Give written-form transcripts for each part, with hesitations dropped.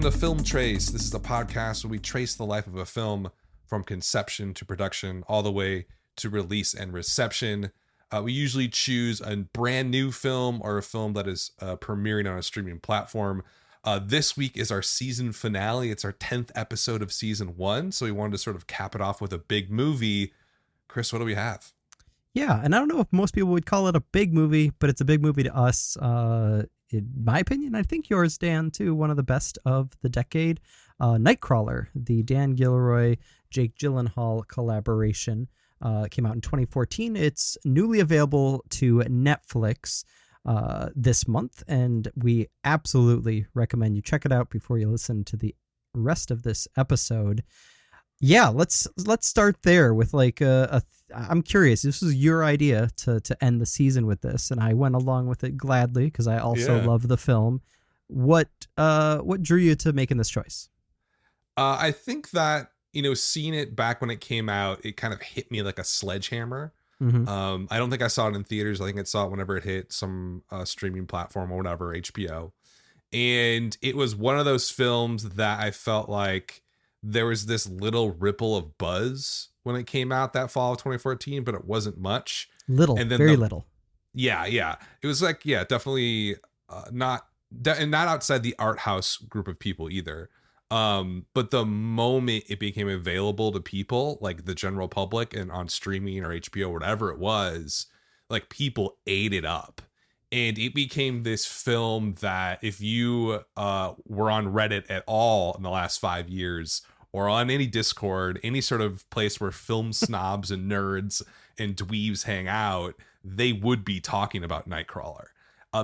to Film Trace. This is a podcast where we trace the life of a film from conception to production, all the way to release and reception. We usually choose a brand new film or a film that is premiering on a streaming platform. This week is our season finale. It's our 10th episode of season 1. So we wanted to sort of cap it off with a big movie. Chris, what do we have? Yeah, and I don't know if most people would call it a big movie, but it's a big movie to us. In my opinion, I think yours, Dan, too, one of the best of the decade. Nightcrawler, the Dan Gilroy, Jake Gyllenhaal collaboration, came out in 2014. It's newly available to Netflix this month, and we absolutely recommend you check it out before you listen to the rest of this episode. Yeah, let's start there with like I'm curious. This was your idea to end the season with this, and I went along with it gladly because I also love the film. What drew you to making this choice? I think that, seeing it back when it came out, it kind of hit me like a sledgehammer. Mm-hmm. I don't think I saw it in theaters. I think I saw it whenever it hit some streaming platform or whatever, HBO. And it was one of those films that I felt like there was this little ripple of buzz when it came out that fall of 2014, but it wasn't much. Little, and then very little. Yeah. It was like, definitely not outside the art house group of people either. But the moment it became available to people, like the general public and on streaming or HBO, whatever it was, like people ate it up. And it became this film that if you were on Reddit at all in the last 5 years, or on any Discord, any sort of place where film snobs and nerds and dweebs hang out, they would be talking about Nightcrawler.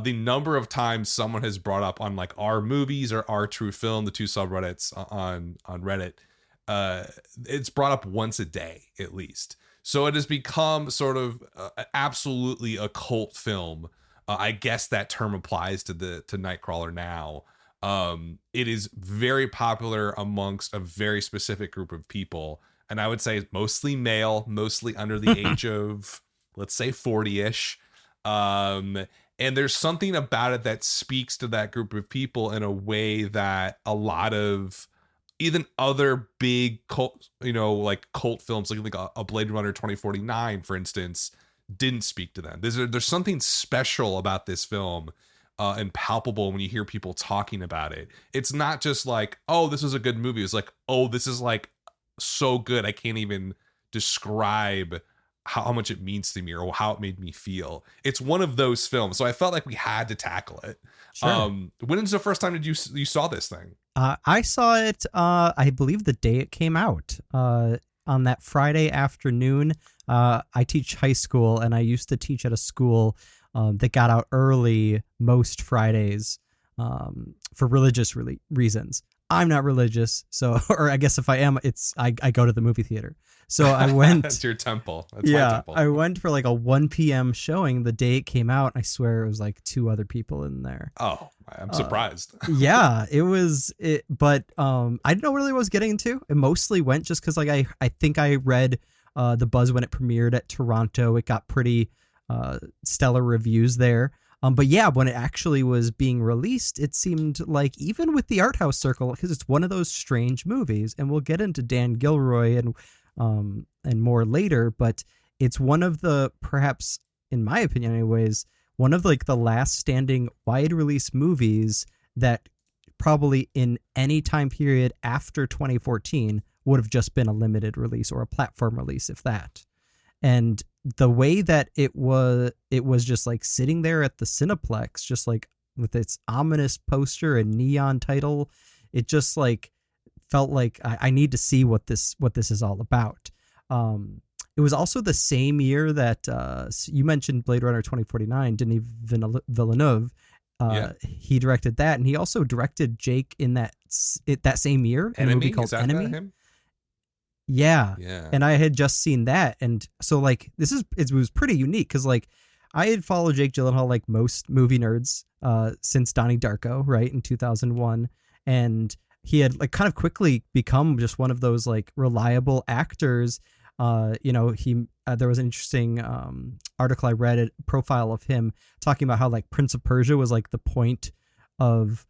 The number of times someone has brought up on like our movies or our true film, the two subreddits on Reddit, it's brought up once a day at least. So it has become sort of absolutely a cult film. I guess that term applies to Nightcrawler now. It is very popular amongst a very specific group of people. And I would say mostly male, mostly under the age of, let's say 40-ish. And there's something about it that speaks to that group of people in a way that a lot of even other big cult, like cult films, like a Blade Runner 2049, for instance, didn't speak to them. There's something special about this film. And palpable when you hear people talking about it. It's not just like, oh, this is a good movie. It's like, oh, this is like so good I can't even describe how much it means to me or how it made me feel. It's one of those films, so I felt like we had to tackle it. Sure. When was the first time you saw this thing? I saw it I believe the day it came out, on that Friday afternoon. I teach high school, and I used to teach at a school that got out early most Fridays for religious reasons. I'm not religious, so, or I guess if I am, I go to the movie theater. So I went. That's your temple. That's my temple. I went for like a 1 p.m. showing the day it came out. I swear it was like 2 other people in there. Oh, I'm surprised. Yeah, it was it, but I didn't know really what I was getting into. It mostly went just because like I think I read the buzz when it premiered at Toronto. It got pretty stellar reviews there. But yeah, when it actually was being released, it seemed like even with the art house circle, because it's one of those strange movies, and we'll get into Dan Gilroy and more later, but it's one of the, perhaps in my opinion anyways, one of like the last standing wide release movies that probably in any time period after 2014 would have just been a limited release or a platform release, if that. And the way that it was just like sitting there at the Cineplex, just like with its ominous poster and neon title, it just like felt like I need to see what this is all about. It was also the same year that you mentioned Blade Runner 2049, Denis Villeneuve. He directed that, and he also directed Jake in that same year in a movie called Enemy. Him? Yeah. And I had just seen that. And so like, it was pretty unique because like I had followed Jake Gyllenhaal like most movie nerds since Donnie Darko, right, in 2001. And he had like kind of quickly become just one of those like reliable actors. There was an interesting article I read, a profile of him talking about how like Prince of Persia was like the point of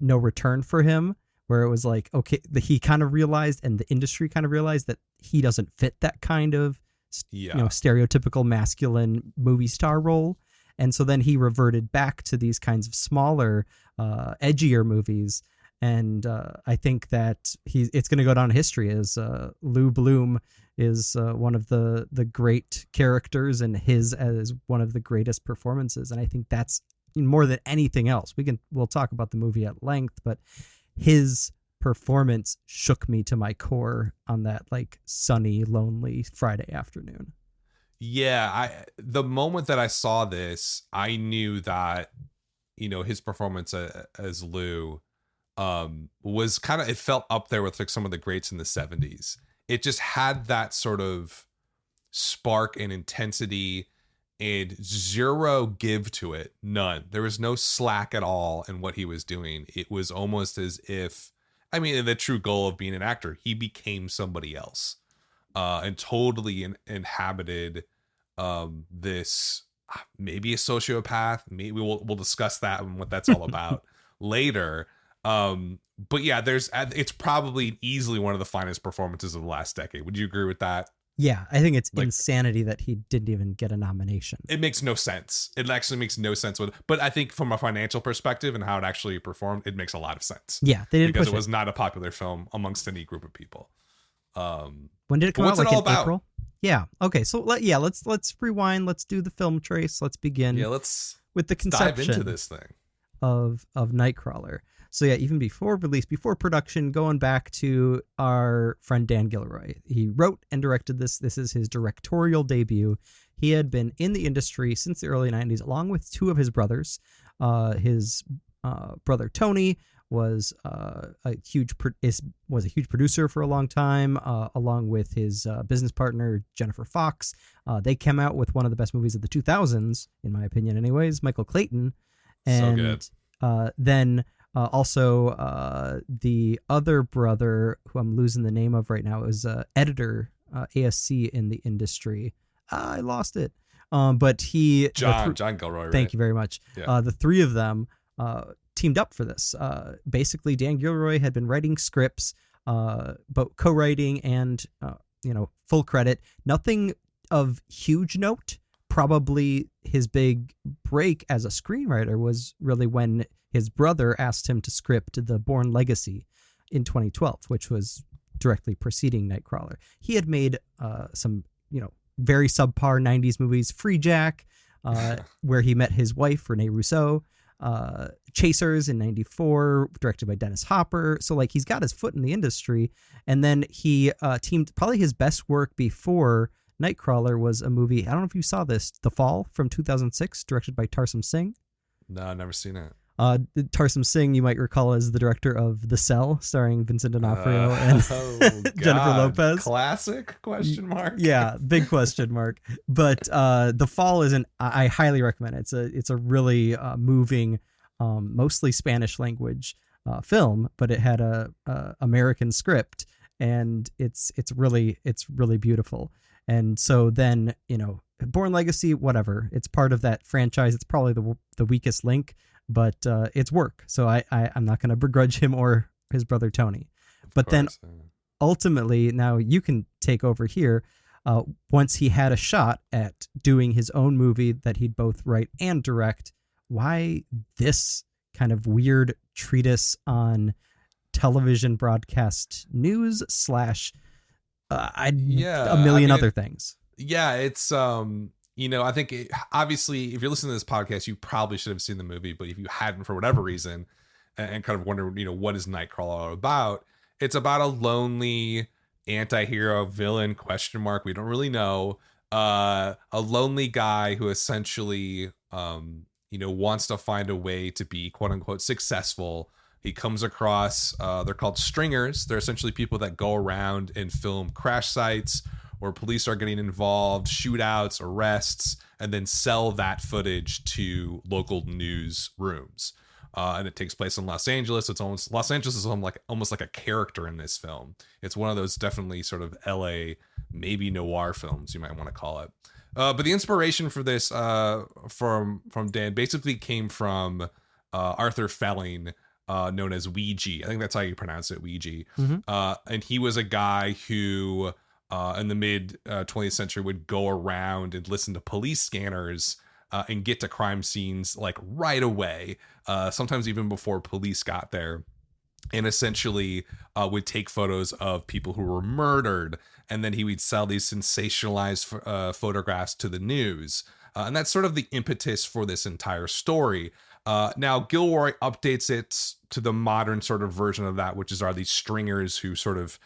no return for him, where it was like, okay, he kind of realized, and the industry kind of realized that he doesn't fit that kind of, stereotypical masculine movie star role. And so then he reverted back to these kinds of smaller, edgier movies. And I think that it's going to go down in history as Lou Bloom is one of the great characters, and his as one of the greatest performances. And I think that's more than anything else. We'll talk about the movie at length, but his performance shook me to my core on that like sunny, lonely Friday afternoon. Yeah, the moment that I saw this, I knew that, his performance as Lou was kind of, it felt up there with like some of the greats in the 70s. It just had that sort of spark and intensity and zero give to it. None. There was no slack at all in what he was doing. It was almost as if, in the true goal of being an actor, he became somebody else and totally inhabited this, maybe a sociopath. Maybe we'll discuss that and what that's all about later. But yeah, it's probably easily one of the finest performances of the last decade. Would you agree with that? Yeah, I think it's insanity that he didn't even get a nomination. It makes no sense. It actually makes no sense but I think from a financial perspective and how it actually performed, it makes a lot of sense. Yeah, they didn't, because it was not a popular film amongst any group of people. When did it come out? Like in April? Yeah. Okay. So let's rewind. Let's do the film trace. Let's begin. Yeah. Let's the conception dive into this thing of Nightcrawler. So yeah, even before release, before production, going back to our friend Dan Gilroy, he wrote and directed this. This is his directorial debut. He had been in the industry since the early 90s, along with two of his brothers. His brother Tony was a huge producer for a long time, along with his business partner Jennifer Fox. They came out with one of the best movies of the 2000s, in my opinion, anyways. Michael Clayton, and so good. Then the other brother, who I'm losing the name of right now, is editor ASC in the industry. I lost it. But John Gilroy. Right? Thank you very much. Yeah. The three of them teamed up for this. Basically, Dan Gilroy had been writing scripts, but co-writing and full credit. Nothing of huge note. Probably his big break as a screenwriter was really when his brother asked him to script The Bourne Legacy in 2012, which was directly preceding Nightcrawler. He had made some very subpar 90s movies, Free Jack, where he met his wife, Renee Rousseau, Chasers in 94, directed by Dennis Hopper. So like he's got his foot in the industry. And then he teamed, probably his best work before Nightcrawler was a movie, I don't know if you saw this, The Fall from 2006, directed by Tarsem Singh. No, I've never seen it. Tarsem Singh, you might recall, as the director of The Cell, starring Vincent D'Onofrio and Jennifer Lopez. Classic? Question mark. Yeah, big question mark. But The Fall I highly recommend it. It's a really moving, mostly Spanish language film, but it had a American script, and it's really beautiful. And so then Bourne Legacy, whatever, it's part of that franchise. It's probably the weakest link, but it's work. So I'm not going to begrudge him or his brother Tony. But then ultimately, now you can take over here. Once he had a shot at doing his own movie that he'd both write and direct, why this kind of weird treatise on television broadcast news / a million other things. Yeah, it's I think obviously if you're listening to this podcast, you probably should have seen the movie, but if you hadn't for whatever reason and kind of wonder, what is Nightcrawler about? It's about a lonely anti-hero villain ? We don't really know. A lonely guy who essentially wants to find a way to be quote unquote successful. He comes across, they're called stringers. They're essentially people that go around and film crash sites where police are getting involved, shootouts, arrests, and then sell that footage to local news rooms. And it takes place in Los Angeles. Los Angeles is almost like a character in this film. It's one of those definitely sort of LA, maybe noir films, you might want to call it. But the inspiration for this from Dan basically came from Arthur Felling, known as Ouija. I think that's how you pronounce it, Ouija. Mm-hmm. And he was a guy who in the mid 20th century would go around and listen to police scanners and get to crime scenes like right away, sometimes even before police got there, and essentially would take photos of people who were murdered, and then he would sell these sensationalized photographs to the news. And that's sort of the impetus for this entire story. Now, Gilroy updates it to the modern sort of version of that, which are these stringers who sort of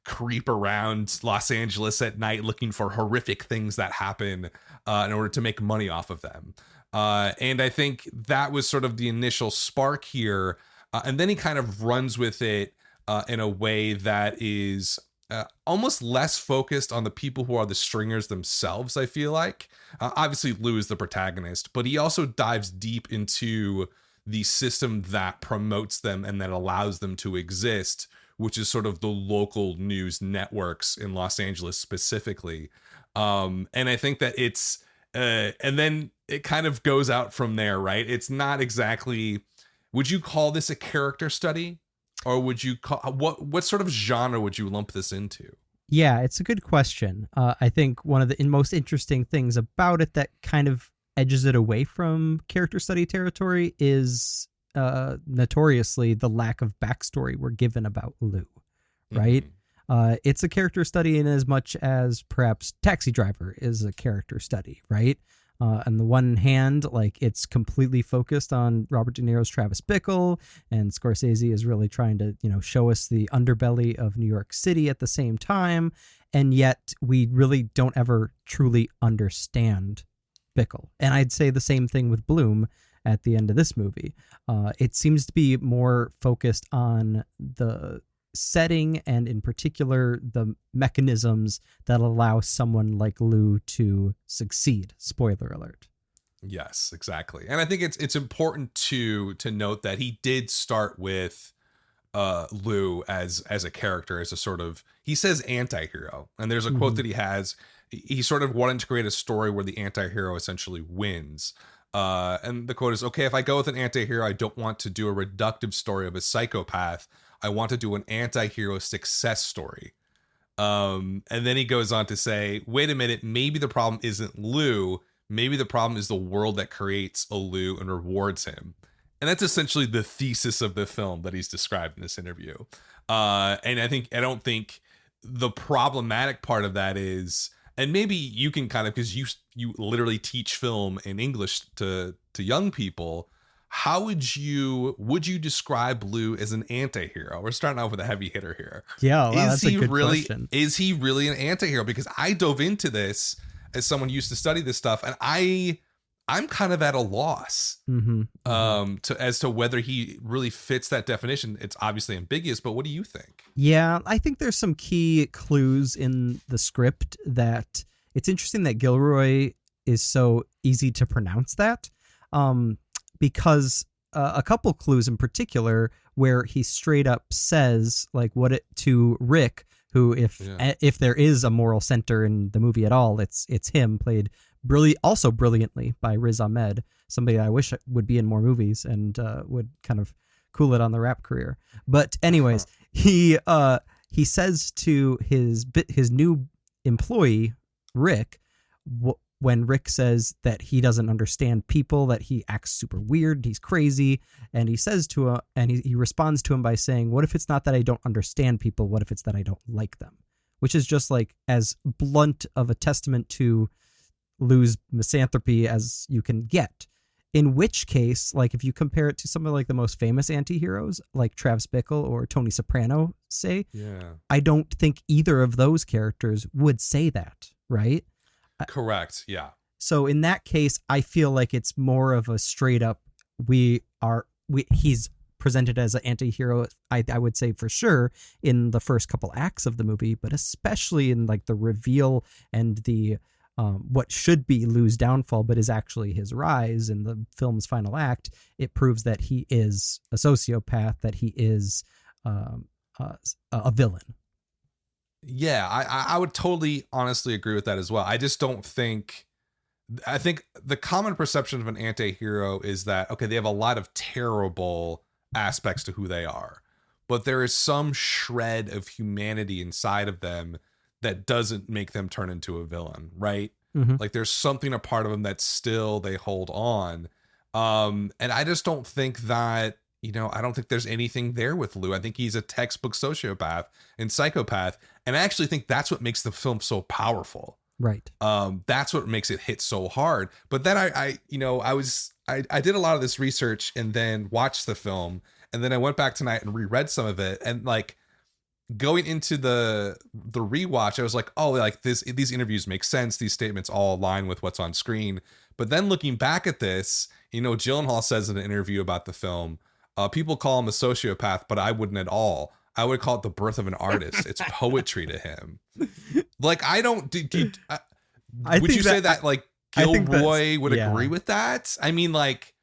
creep around Los Angeles at night looking for horrific things that happen in order to make money off of them. And I think that was sort of the initial spark here. And then he kind of runs with it in a way that is almost less focused on the people who are the stringers themselves, I feel like. Obviously, Lou is the protagonist, but he also dives deep into the system that promotes them and that allows them to exist, which is sort of the local news networks in Los Angeles specifically. And I think that it's, and then it kind of goes out from there, right? It's not exactly, would you call this a character study? Or would you call, what sort of genre would you lump this into? Yeah, it's a good question. I think one of the most interesting things about it that kind of edges it away from character study territory is notoriously the lack of backstory we're given about Lou, right? It's a character study in as much as perhaps Taxi Driver is a character study, right? On the one hand, like it's completely focused on Robert De Niro's Travis Bickle, and Scorsese is really trying to, show us the underbelly of New York City at the same time. And yet we really don't ever truly understand Bickle. And I'd say the same thing with Bloom at the end of this movie. It seems to be more focused on the setting and in particular the mechanisms that allow someone like Lou to succeed. Spoiler alert. Yes, exactly. And I think it's important to note that he did start with Lou as a character, as a sort of, he says antihero, and there's a quote that he has. He sort of wanted to create a story where the antihero essentially wins. And the quote is, okay, if I go with an antihero, I don't want to do a reductive story of a psychopath. I want to do an anti-hero success story. And then he goes on to say, wait a minute, maybe the problem isn't Lou. Maybe the problem is the world that creates a Lou and rewards him. And that's essentially the thesis of the film that he's described in this interview. And I don't think the problematic part of that is, and maybe you can kind of, because you literally teach film in English to young people, how would you describe Lou as an anti-hero? We're starting off with a heavy hitter here. Yeah, wow, that's a good question. Is he really an anti-hero? Because I dove into this as someone who used to study this stuff, and I'm kind of at a loss as to whether he really fits that definition. It's obviously ambiguous, but what do you think? Yeah, I think there's some key clues in the script that it's interesting that Gilroy is so easy to pronounce that. Because a couple clues in particular where he straight up says like what it to Rick, who if there is a moral center in the movie at all, it's him, played brilliantly by Riz Ahmed, somebody that I wish would be in more movies and would kind of cool it on the rap career. But anyways, he says to his new employee Rick, when Rick says that he doesn't understand people, that he acts super weird, he's crazy, and he says to him, and he responds to him by saying, what if it's not that I don't understand people? What if it's that I don't like them? Which is just like as blunt of a testament to Lou's misanthropy as you can get. In which case, like if you compare it to some of like the most famous anti-heroes like Travis Bickle or Tony Soprano, say, I don't think either of those characters would say that, right? Correct. Yeah. So in that case, I feel like it's more of a straight up, he's presented as an anti-hero, I would say for sure in the first couple acts of the movie, but especially in like the reveal and the what should be Lou's downfall, but is actually his rise in the film's final act. It proves that he is a sociopath, that he is a villain. Yeah, I would totally honestly agree with that as well. I just don't think, I think the common perception of an anti-hero is that, okay, they have a lot of terrible aspects to who they are, but there is some shred of humanity inside of them that doesn't make them turn into a villain, right? Mm-hmm. Like there's something a part of them that still they hold on. And I just don't think that, I don't think there's anything there with Lou. I think he's a textbook sociopath and psychopath. And I actually think that's what makes the film so powerful. Right. That's what makes it hit so hard. But then I did a lot of this research and then watched the film, and then I went back tonight and reread some of it, and like going into the rewatch, I was like, oh, like these interviews make sense. These statements all align with what's on screen. But then looking back at this, Gyllenhaal says in an interview about the film, people call him a sociopath, but I wouldn't at all. I would call it the birth of an artist. It's poetry to him. Like, I don't, would you say that like Gilroy would agree with that? I mean, like,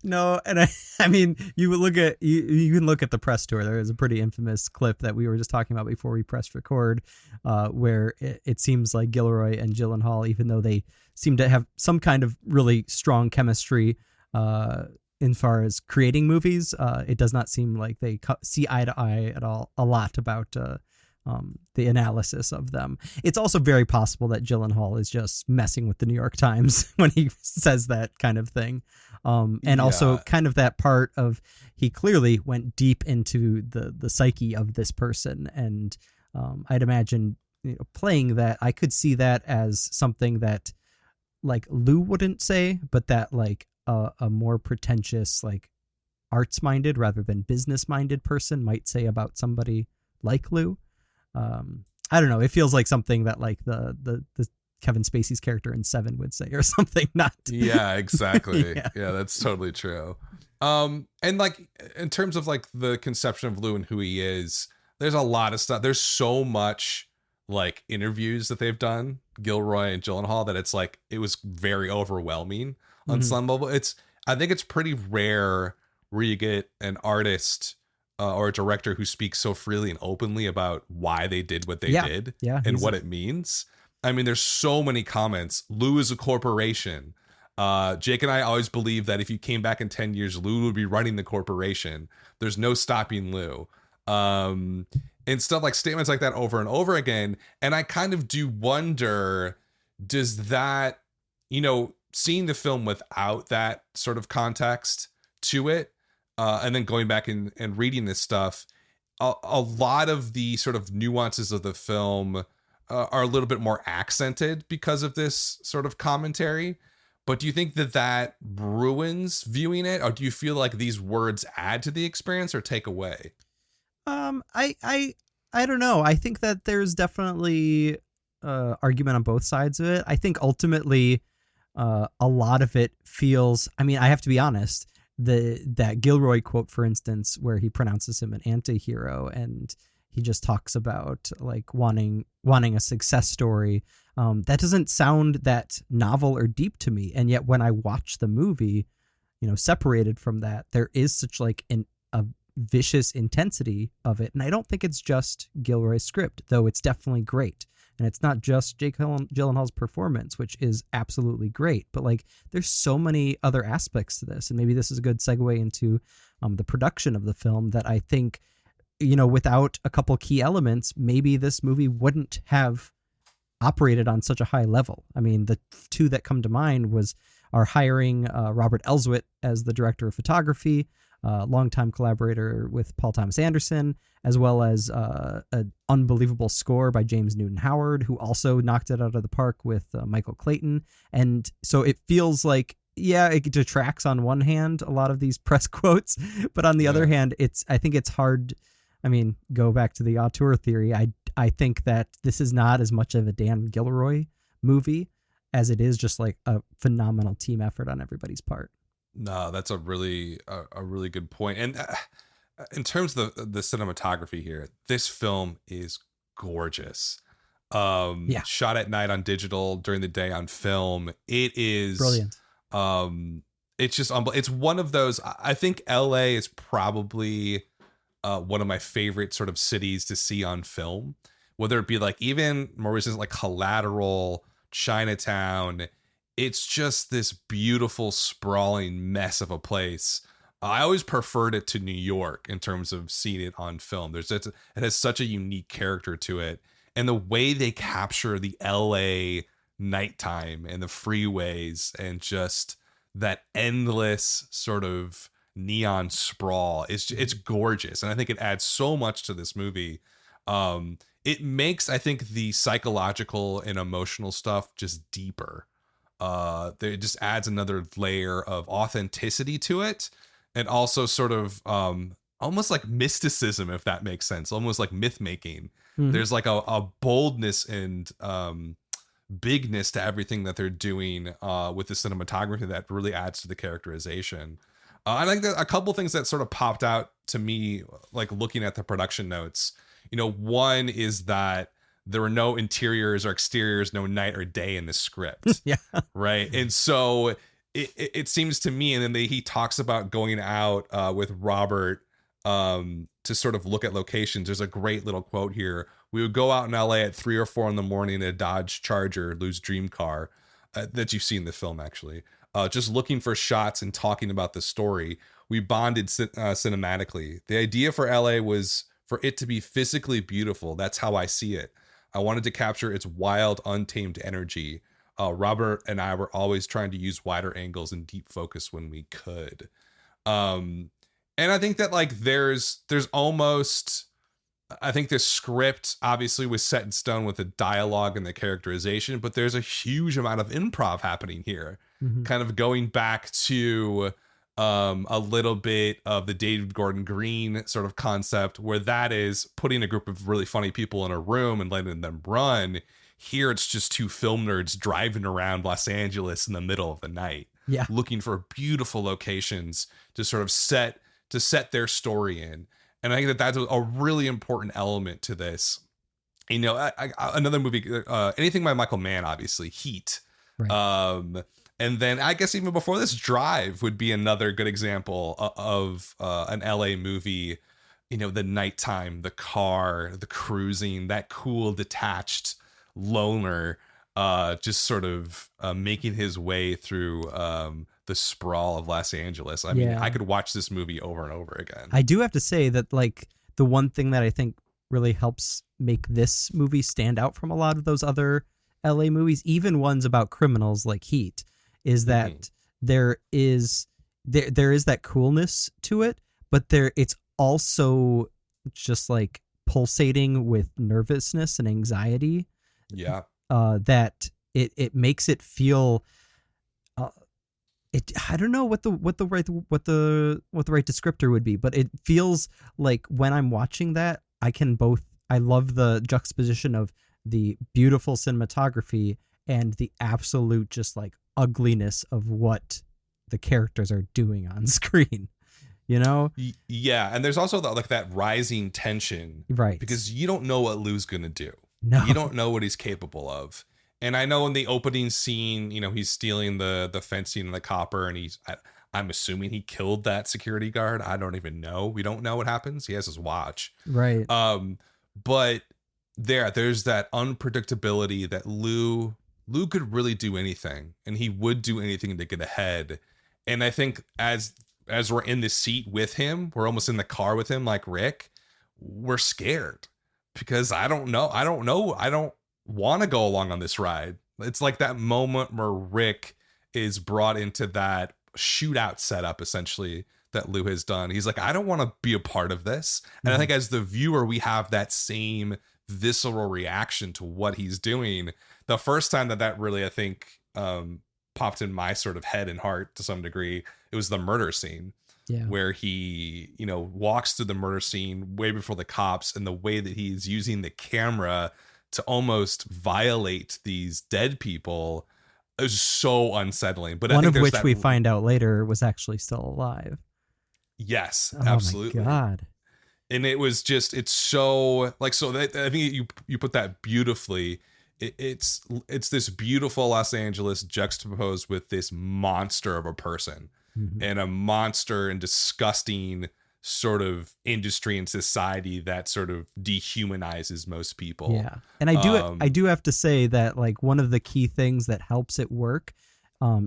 no, and I mean, you would look at you can look at the press tour. There is a pretty infamous clip that we were just talking about before we pressed record, where it seems like Gilroy and Gyllenhaal, even though they seem to have some kind of really strong chemistry, in far as creating movies, it does not seem like they see eye to eye at all. A lot about the analysis of them. It's also very possible that Gyllenhaal is just messing with the New York Times when he says that kind of thing. And also kind of that part of, he clearly went deep into the psyche of this person. And I'd imagine, playing that, I could see that as something that like Lou wouldn't say, but that like a more pretentious, like arts minded rather than business minded person might say about somebody like Lou. I don't know. It feels like something that like the Kevin Spacey's character in Seven would say or something. Not. Yeah, exactly. Yeah, that's totally true. And like in terms of like the conception of Lou and who he is, there's a lot of stuff. There's so much like interviews that they've done, Gilroy and Gyllenhaal, that it's like it was very overwhelming on some level. I think it's pretty rare where you get an artist or a director who speaks so freely and openly about why they did what they did and what it means. I mean, there's so many comments. Lou is a corporation. Jake and I always believe that if you came back in 10 years, Lou would be running the corporation. There's no stopping Lou. And stuff like statements like that over and over again. And I kind of do wonder, does that, seeing the film without that sort of context to it, and then going back and reading this stuff, a lot of the sort of nuances of the film are a little bit more accented because of this sort of commentary. But do you think that ruins viewing it, or do you feel like these words add to the experience or take away? I don't know. I think that there's definitely argument on both sides of it. I think ultimately a lot of it feels, I mean, I have to be honest, that Gilroy quote, for instance, where he pronounces him an antihero and he just talks about like wanting a success story. That doesn't sound that novel or deep to me. And yet when I watch the movie, separated from that, there is such like a vicious intensity of it. And I don't think it's just Gilroy's script, though it's definitely great. And it's not just Jake Gyllenhaal's performance, which is absolutely great, but like there's so many other aspects to this. And maybe this is a good segue into the production of the film that I think, without a couple key elements, maybe this movie wouldn't have operated on such a high level. I mean, the two that come to mind are hiring Robert Elswit as the director of photography, longtime collaborator with Paul Thomas Anderson, as well as an unbelievable score by James Newton Howard, who also knocked it out of the park with Michael Clayton. And so it feels like, it detracts on one hand, a lot of these press quotes, but on the other hand, I think it's hard. I mean, go back to the auteur theory. I think that this is not as much of a Dan Gilroy movie as it is just like a phenomenal team effort on everybody's part. No, that's a really good point. And in terms of the cinematography here, this film is gorgeous. Shot at night on digital, during the day on film. It is brilliant. It's just it's one of those. I think LA is probably one of my favorite sort of cities to see on film, whether it be like even more recent, like Collateral, Chinatown. It's just this beautiful sprawling mess of a place. I always preferred it to New York in terms of seeing it on film. It has such a unique character to it, and the way they capture the LA nighttime and the freeways and just that endless sort of neon sprawl, it's gorgeous, and I think it adds so much to this movie. It makes, I think, the psychological and emotional stuff just deeper. It just adds another layer of authenticity to it, and also sort of almost like mysticism, if that makes sense, almost like myth making. Mhm. There's like a boldness and bigness to everything that they're doing with the cinematography that really adds to the characterization. I think that a couple things that sort of popped out to me, like looking at the production notes, one is that there were no interiors or exteriors, no night or day in the script. Yeah. Right. And so it seems to me, and then he talks about going out with Robert to sort of look at locations. There's a great little quote here. We would go out in LA at 3 or 4 in the morning in a Dodge Charger, Lou's dream car, that you see in the film, actually. Just looking for shots and talking about the story. We bonded cinematically. The idea for LA was for it to be physically beautiful. That's how I see it. I wanted to capture its wild, untamed energy. Robert and I were always trying to use wider angles and deep focus when we could. And I think that like there's almost, I think the script obviously was set in stone with the dialogue and the characterization, but there's a huge amount of improv happening here, kind of going back to a little bit of the David Gordon Green sort of concept, where that is putting a group of really funny people in a room and letting them run. Here it's just 2 film nerds driving around Los Angeles in the middle of the night, looking for beautiful locations to sort of set their story in. And I think that that's a really important element to this. Another movie, anything by Michael Mann, obviously, Heat. Right. And then I guess even before this, Drive would be another good example of an LA movie. The nighttime, the car, the cruising, that cool, detached loner, just sort of making his way through the sprawl of Los Angeles. I mean, I could watch this movie over and over again. I do have to say that, like, the one thing that I think really helps make this movie stand out from a lot of those other LA movies, even ones about criminals like Heat, is that there is that coolness to it, but it's also just like pulsating with nervousness and anxiety. Yeah. That it makes it feel I don't know what the right descriptor would be, but it feels like when I'm watching that, I love the juxtaposition of the beautiful cinematography and the absolute just like ugliness of what the characters are doing on screen. Yeah, and there's also that rising tension, right? Because you don't know what Lou's gonna do. No, you don't know what he's capable of. And I know in the opening scene, he's stealing the fencing and the copper, and I'm assuming he killed that security guard. I don't even know. We don't know what happens. He has his watch, right? But there's that unpredictability that Lou could really do anything, and he would do anything to get ahead. And I think as we're in the seat with him, we're almost in the car with him, like Rick, we're scared because I don't know. I don't want to go along on this ride. It's like that moment where Rick is brought into that shootout setup, essentially, that Lou has done. He's like, I don't want to be a part of this. And I think as the viewer, we have that same visceral reaction to what he's doing. The first time that really, I think, popped in my sort of head and heart to some degree, it was the murder scene. Yeah. Where he, walks through the murder scene way before the cops, and the way that he's using the camera to almost violate these dead people is so unsettling. But one of which we find out later was actually still alive. Yes, absolutely. Oh my God. And it was just, it's so like, so I think you put that beautifully. It's this beautiful Los Angeles juxtaposed with this monster of a person, and a monster and disgusting sort of industry and society that sort of dehumanizes most people. Yeah. And I do have to say that, like, one of the key things that helps it work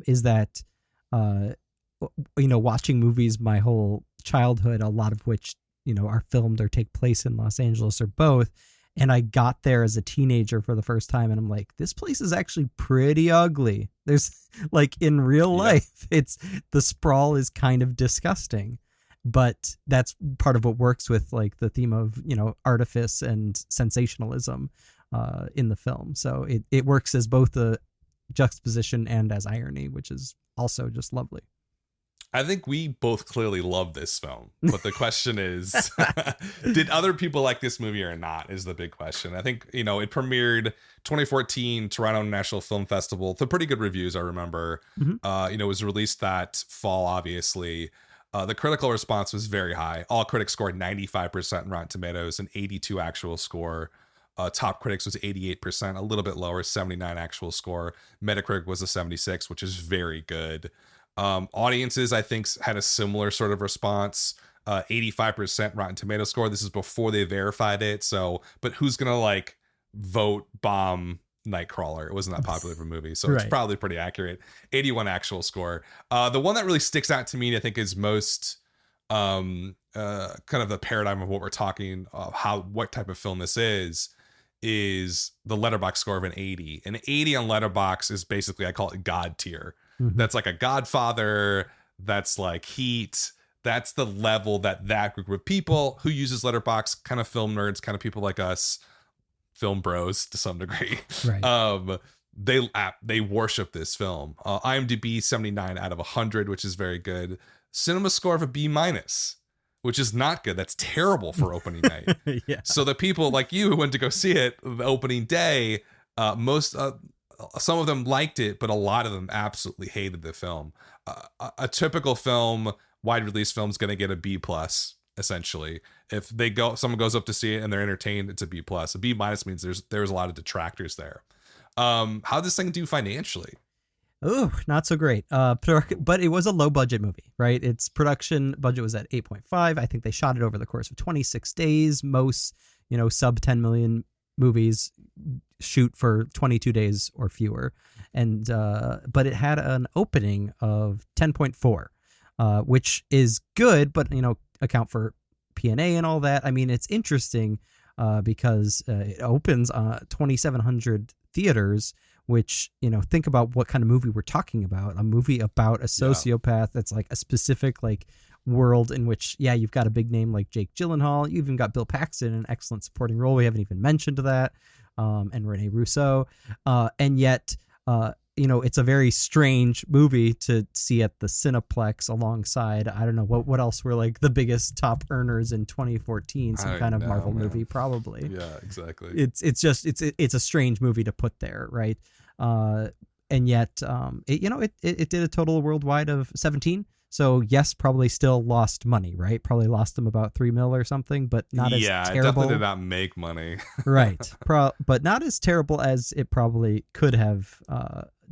is that watching movies my whole childhood, a lot of which, are filmed or take place in Los Angeles or both. And I got there as a teenager for the first time, and I'm like, this place is actually pretty ugly. There's like in real life, the sprawl is kind of disgusting, but that's part of what works with like the theme of, artifice and sensationalism in the film. So it works as both a juxtaposition and as irony, which is also just lovely. I think we both clearly love this film, but the question is, did other people like this movie or not is the big question. I think, it premiered 2014 Toronto International Film Festival to pretty good reviews, I remember. Mm-hmm. It was released that fall, obviously. The critical response was very high. All critics scored 95% in Rotten Tomatoes and 82 actual score. Top Critics was 88%, a little bit lower, 79 actual score. Metacritic was a 76, which is very good. Audiences, I think, had a similar sort of response. 85% Rotten Tomato score. This is before they verified it. So, but who's gonna like vote bomb Nightcrawler? It wasn't that popular of a movie, so it's probably pretty accurate. 81 actual score. The one that really sticks out to me, I think, is most kind of the paradigm of what we're talking, what type of film this is the Letterboxd score of an 80. An 80 on Letterboxd is basically, I call it God tier. Mm-hmm. That's like a Godfather. That's like Heat. That's the level that group of people who uses Letterboxd, kind of film nerds, kind of people like us, film bros to some degree. Right. They worship this film. IMDb 79 out of 100, which is very good. CinemaScore of a B-, which is not good. That's terrible for opening night. Yeah. So the people like you who went to go see it the opening day, some of them liked it, but a lot of them absolutely hated the film. A typical film, wide release film, is going to get a B+, essentially. If someone goes up to see it and they're entertained, it's a B+. A B- means there's a lot of detractors there. How'd this thing do financially? Oh, not so great. But it was a low budget movie, right? Its production budget was at 8.5. I think they shot it over the course of 26 days. Most, sub 10 million movies shoot for 22 days or fewer. And but it had an opening of 10.4, which is good, but account for P&A and all that. I mean, it's interesting because it opens 2,700 theaters, which, think about what kind of movie we're talking about. A movie about a sociopath that's like a specific like world in which, you've got a big name like Jake Gyllenhaal. You even got Bill Paxton in an excellent supporting role. We haven't even mentioned that. And Rene Russo. And yet, it's a very strange movie to see at the Cineplex alongside, I don't know, what else were like the biggest top earners in 2014, some kind of Marvel movie, probably. Yeah, exactly. It's a strange movie to put there, right? And yet, it did a total worldwide of 17. So yes, probably still lost money, right? Probably lost them about $3 million or something, but not as terrible. Yeah, it definitely did not make money. Right. But not as terrible as it probably could have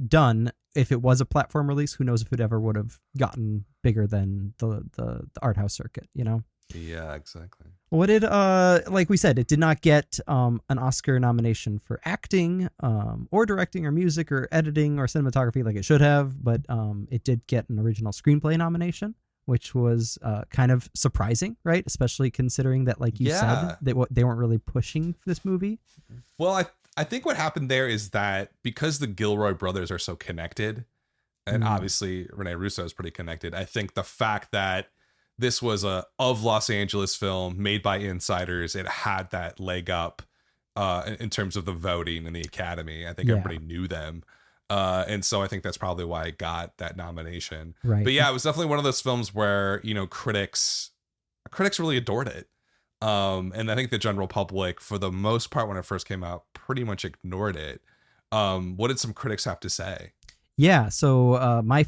done if it was a platform release. Who knows if it ever would have gotten bigger than the art house circuit, Yeah, exactly. What did like we said, it did not get an Oscar nomination for acting or directing or music or editing or cinematography like it should have, but it did get an original screenplay nomination, which was kind of surprising, right? Especially considering that, like you said, they weren't really pushing this movie. Well, I think what happened there is that because the Gilroy brothers are so connected, and obviously Rene Russo is pretty connected, I think the fact that this was a of Los Angeles film made by insiders, it had that leg up in terms of the voting and the Academy. I think everybody knew them. And so I think that's probably why it got that nomination. Right. But yeah, it was definitely one of those films where, critics really adored it. And I think the general public, for the most part, when it first came out, pretty much ignored it. What did some critics have to say? Yeah. So my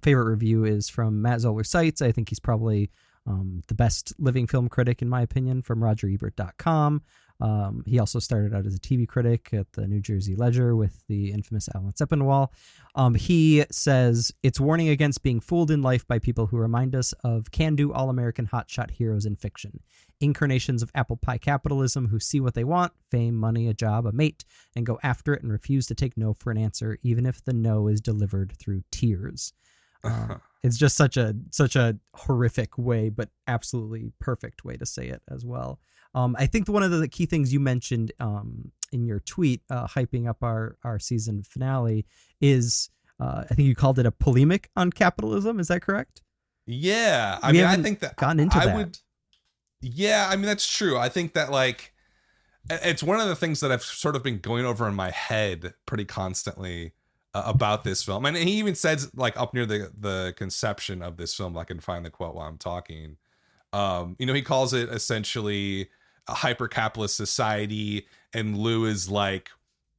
favorite review is from Matt Zoller Seitz. I think he's probably the best living film critic, in my opinion, from RogerEbert.com. He also started out as a TV critic at the New Jersey Ledger with the infamous Alan Sepinwall. He says, it's warning against being fooled in life by people who remind us of can-do all-American hotshot heroes in fiction. Incarnations of apple pie capitalism who see what they want, fame, money, a job, a mate, and go after it and refuse to take no for an answer, even if the no is delivered through tears. It's just such a horrific way, but absolutely perfect way to say it as well. I think one of the key things you mentioned in your tweet, hyping up our season finale, is I think you called it a polemic on capitalism. Is that correct? Yeah, I mean, I think that gotten into that. would. Yeah, I mean, that's true. I think that like it's one of the things that I've sort of been going over in my head pretty constantly about this film. And he even says like up near the conception of this film, I can find the quote while I'm talking. He calls it essentially a hyper capitalist society, and Lou is like,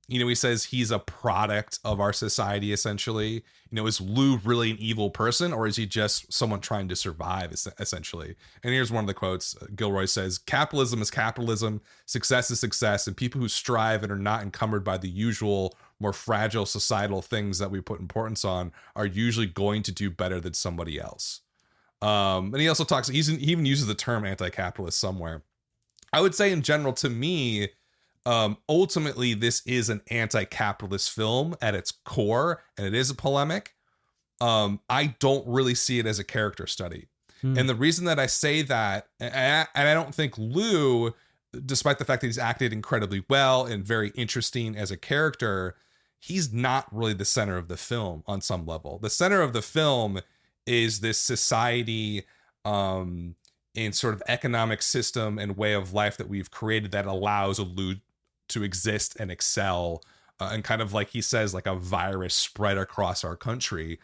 he says he's a product of our society, essentially. Is Lou really an evil person, or is he just someone trying to survive, essentially? And here's one of the quotes. Gilroy says, "Capitalism is capitalism, success is success, and people who strive and are not encumbered by the usual, more fragile societal things that we put importance on are usually going to do better than somebody else." And he also talks, he even uses the term anti-capitalist somewhere. I would say in general, to me, ultimately, this is an anti-capitalist film at its core, and it is a polemic. I don't really see it as a character study. And the reason that I say that, and I don't think Lou, despite the fact that he's acted incredibly well and very interesting as a character, he's not really the center of the film on some level. The center of the film is this society and sort of economic system and way of life that we've created that allows a Lou to exist and excel, and kind of like he says, like a virus spread across our country.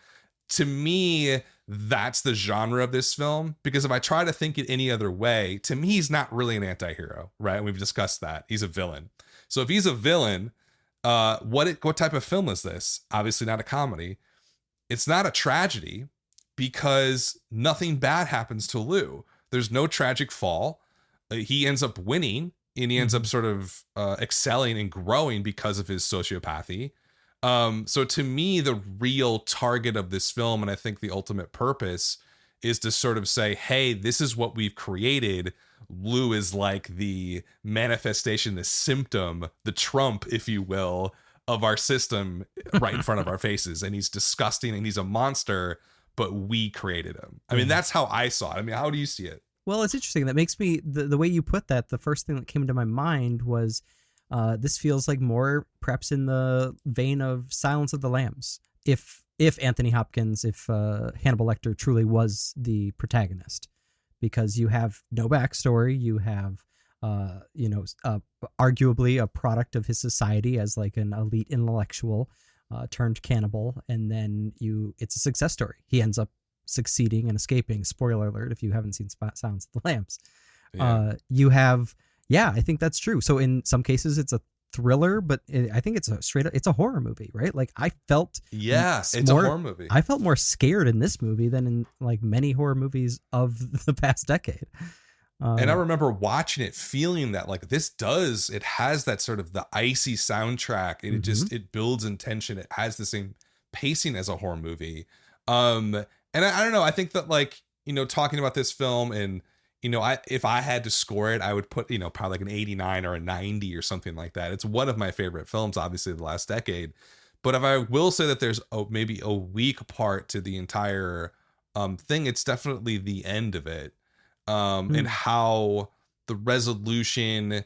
To me, that's the genre of this film, because if I try to think it any other way, to me, he's not really an anti-hero, right? And we've discussed that. He's a villain. So if he's a villain, what type of film is this? Obviously not a comedy. It's not a tragedy, because nothing bad happens to Lou. There's no tragic fall. He ends up winning, and he ends up sort of excelling and growing because of his sociopathy. So to me, the real target of this film, and I think the ultimate purpose, is to sort of say, hey, this is what we've created. Lou is like the manifestation, the symptom, the Trump, if you will, of our system right in front of our faces. And he's disgusting and he's a monster, but we created him. I mean, that's how I saw it. I mean, how do you see it? Well, it's interesting. That makes me, the way you put that, the first thing that came into my mind was this feels like more perhaps in the vein of Silence of the Lambs. If Anthony Hopkins, if Hannibal Lecter truly was the protagonist, because you have no backstory, you have, arguably a product of his society as like an elite intellectual turned cannibal, and then it's a success story. He ends up succeeding and escaping. Spoiler alert if you haven't seen Silence of the Lambs. I think that's true. So in some cases it's a thriller, but I think it's it's a horror movie, right? Like I felt it's a horror movie. I felt more scared in this movie than in like many horror movies of the past decade. And I remember watching it feeling that like it has that sort of the icy soundtrack, and it builds in tension. It has the same pacing as a horror movie. And I don't know, I think that like, talking about this film, and if I had to score it, I would put, probably like an 89 or a 90 or something like that. It's one of my favorite films, obviously, of the last decade. But if I will say that there's maybe a weak part to the entire thing, it's definitely the end of it. And how the resolution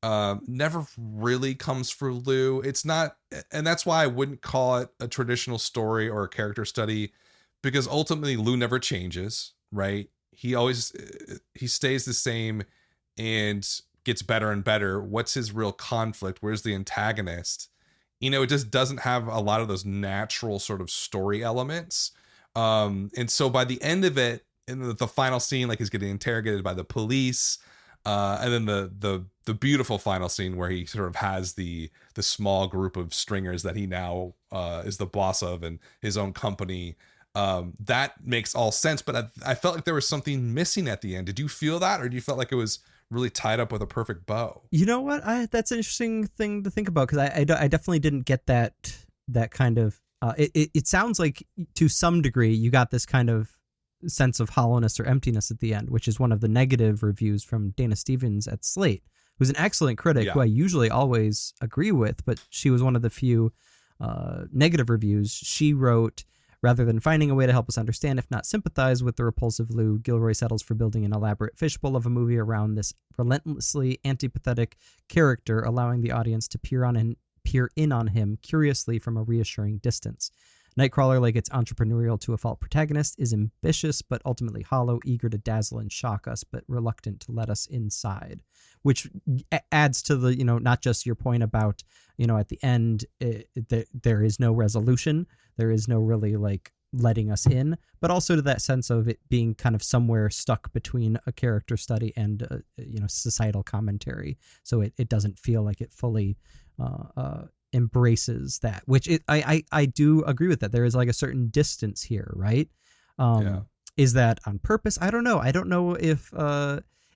never really comes for Lou. It's not, and that's why I wouldn't call it a traditional story or a character study, because ultimately Lou never changes, right? He stays the same and gets better and better. What's his real conflict? Where's the antagonist? It just doesn't have a lot of those natural sort of story elements. And so by the end of it, in the final scene, like he's getting interrogated by the police, and then the beautiful final scene where he sort of has the small group of stringers that he now is the boss of, and his own company. That makes all sense, but I felt like there was something missing at the end. Did you feel that, or do you felt like it was really tied up with a perfect bow? You know what? That's an interesting thing to think about, because I definitely didn't get that kind of. It sounds like to some degree you got this kind of sense of hollowness or emptiness at the end, which is one of the negative reviews from Dana Stevens at Slate, who's an excellent critic who I usually always agree with, but she was one of the few negative reviews. She wrote, Rather than finding a way to help us understand, if not sympathize with the repulsive Lou, Gilroy settles for building an elaborate fishbowl of a movie around this relentlessly antipathetic character, allowing the audience to peer in on him curiously from a reassuring distance. Nightcrawler, like its entrepreneurial to a fault protagonist, is ambitious but ultimately hollow, eager to dazzle and shock us, but reluctant to let us inside. Which adds to the, not just your point about, at the end, there is no resolution. There is no really like letting us in, but also to that sense of it being kind of somewhere stuck between a character study and, societal commentary. So it doesn't feel like it fully embraces that, which I do agree with that. There is like a certain distance here, right? Is that on purpose? I don't know. I don't know if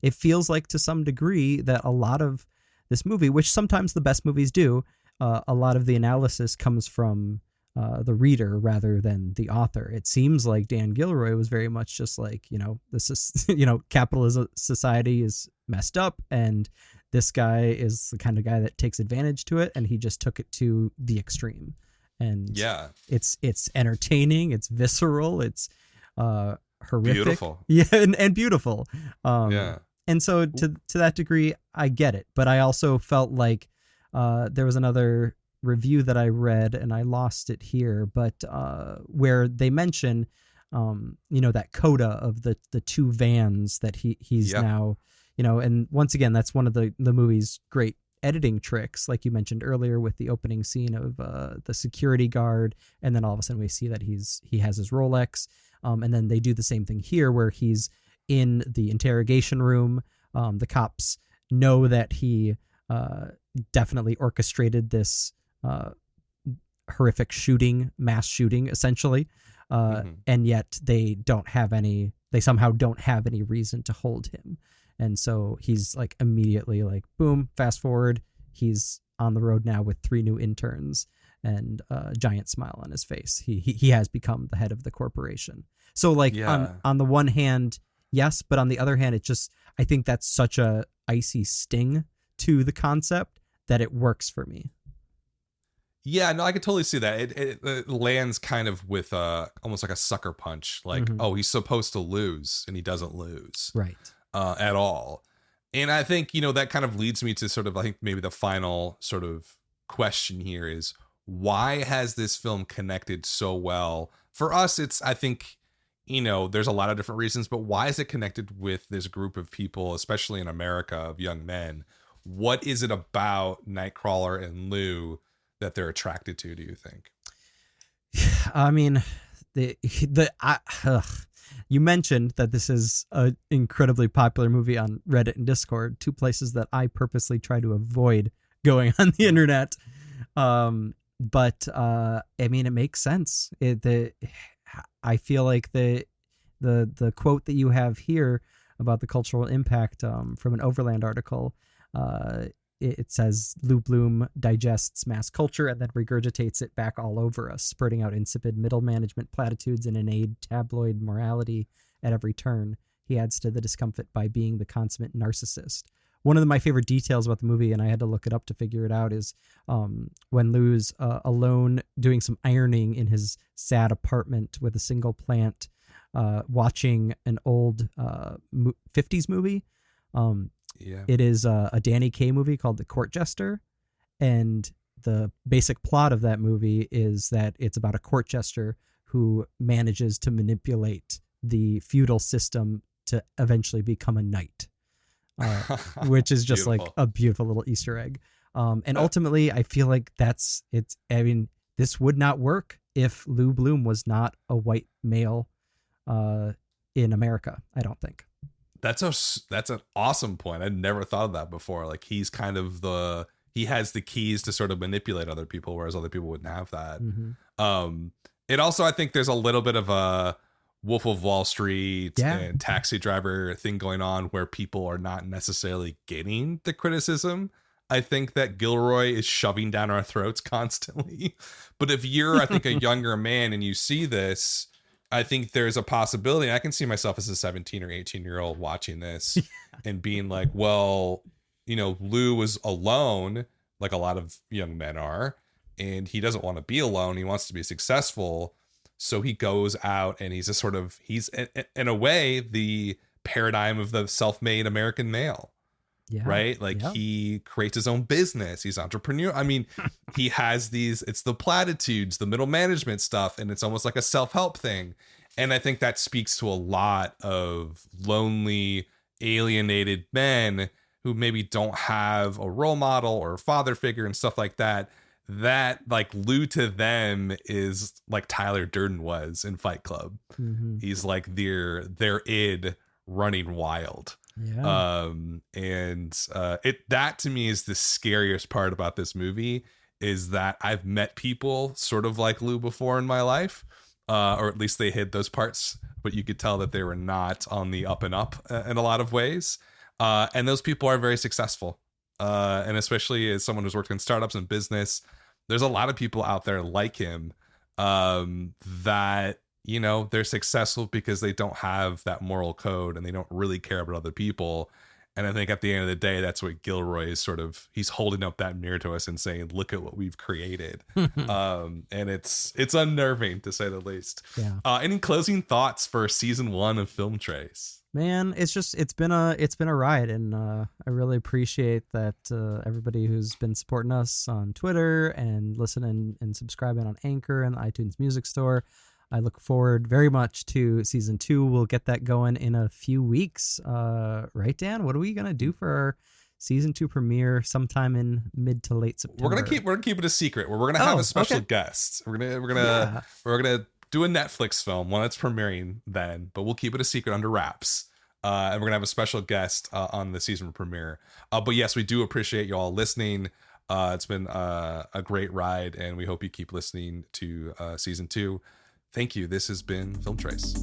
it feels like to some degree that a lot of this movie, which sometimes the best movies do, a lot of the analysis comes from the reader rather than the author. It seems like Dan Gilroy was very much just like, this is, capitalism society is messed up, and this guy is the kind of guy that takes advantage to it, and he just took it to the extreme. And it's entertaining, it's visceral, it's horrific, beautiful, and beautiful. And so to that degree, I get it, but I also felt like there was another review that I read, and I lost it here, but where they mention, that coda of the two vans that he's now. And once again, that's one of the movie's great editing tricks, like you mentioned earlier, with the opening scene of the security guard, and then all of a sudden we see that he has his Rolex, and then they do the same thing here where he's in the interrogation room. The cops know that he definitely orchestrated this horrific mass shooting, essentially, and yet they somehow don't have any reason to hold him. And so he's like immediately like, boom, fast forward. He's on the road now with 3 new interns and a giant smile on his face. He has become the head of the corporation. So like on the one hand, yes, but on the other hand, I think that's such a icy sting to the concept that it works for me. Yeah, no, I could totally see that. It lands kind of with almost like a sucker punch. Like, oh, he's supposed to lose and he doesn't lose. Right. At all. And I think, that kind of leads me to sort of, I think maybe the final sort of question here is, why has this film connected so well? For us, it's, I think, there's a lot of different reasons, but why is it connected with this group of people, especially in America, of young men? What is it about Nightcrawler and Lou that they're attracted to, do you think? I mean, you mentioned that this is an incredibly popular movie on Reddit and Discord, 2 places that I purposely try to avoid going on the internet. But I mean, it makes sense. I feel like the quote that you have here about the cultural impact from an Overland article, it says Lou Bloom digests mass culture and then regurgitates it back all over us, spurting out insipid middle management platitudes and inane tabloid morality at every turn. He adds to the discomfort by being the consummate narcissist. One of my favorite details about the movie, and I had to look it up to figure it out, is when Lou's alone doing some ironing in his sad apartment with a single plant, watching an old 50s movie. It is a Danny Kaye movie called The Court Jester, and the basic plot of that movie is that it's about a court jester who manages to manipulate the feudal system to eventually become a knight, which is just like a beautiful little Easter egg. And ultimately, I feel like I mean, this would not work if Lou Bloom was not a white male in America, I don't think. That's an awesome point. I'd never thought of that before. Like, he's kind of he has the keys to sort of manipulate other people, whereas other people wouldn't have that. It also, I think there's a little bit of a Wolf of Wall Street and Taxi Driver thing going on where people are not necessarily getting the criticism I think that Gilroy is shoving down our throats constantly. But if you're, I think, a younger man and you see this, I think there's a possibility. I can see myself as a 17 or 18-year-old watching this and being like, well, you know, Lou was alone, like a lot of young men are, and he doesn't want to be alone. He wants to be successful. So he goes out and he's a sort of, he's in a way the paradigm of the self-made American male. Yeah. Right? Like he creates his own business. He's entrepreneur. I mean, he has these, it's the platitudes, the middle management stuff, and it's almost like a self-help thing. And I think that speaks to a lot of lonely, alienated men who maybe don't have a role model or a father figure and stuff like that. That like Lou to them is like Tyler Durden was in Fight Club. Mm-hmm. He's like their id running wild. Yeah. That to me is the scariest part about this movie, is that I've met people sort of like Lou before in my life, or at least they hid those parts, but you could tell that they were not on the up and up in a lot of ways. And those people are very successful. And especially as someone who's worked in startups and business, there's a lot of people out there like him, that, you know, they're successful because they don't have that moral code and they don't really care about other people. And I think at the end of the day, that's what Gilroy is sort of, he's holding up that mirror to us and saying, look at what we've created. And it's unnerving to say the least. Yeah. Any closing thoughts for season 1 of Film Trace? Man, it's been a ride, and I really appreciate that everybody who's been supporting us on Twitter and listening and subscribing on Anchor and the iTunes Music Store. I look forward very much to season 2. We'll get that going in a few weeks. Right, Dan? What are we gonna do for our season 2 premiere sometime in mid to late September? We're gonna keep it a secret. We're gonna have a special guest. We're gonna do a Netflix film when it's premiering then, but we'll keep it a secret under wraps. And we're gonna have a special guest on the season premiere. But yes, we do appreciate you all listening. It's been a great ride, and we hope you keep listening to season 2. Thank you. This has been Film Trace.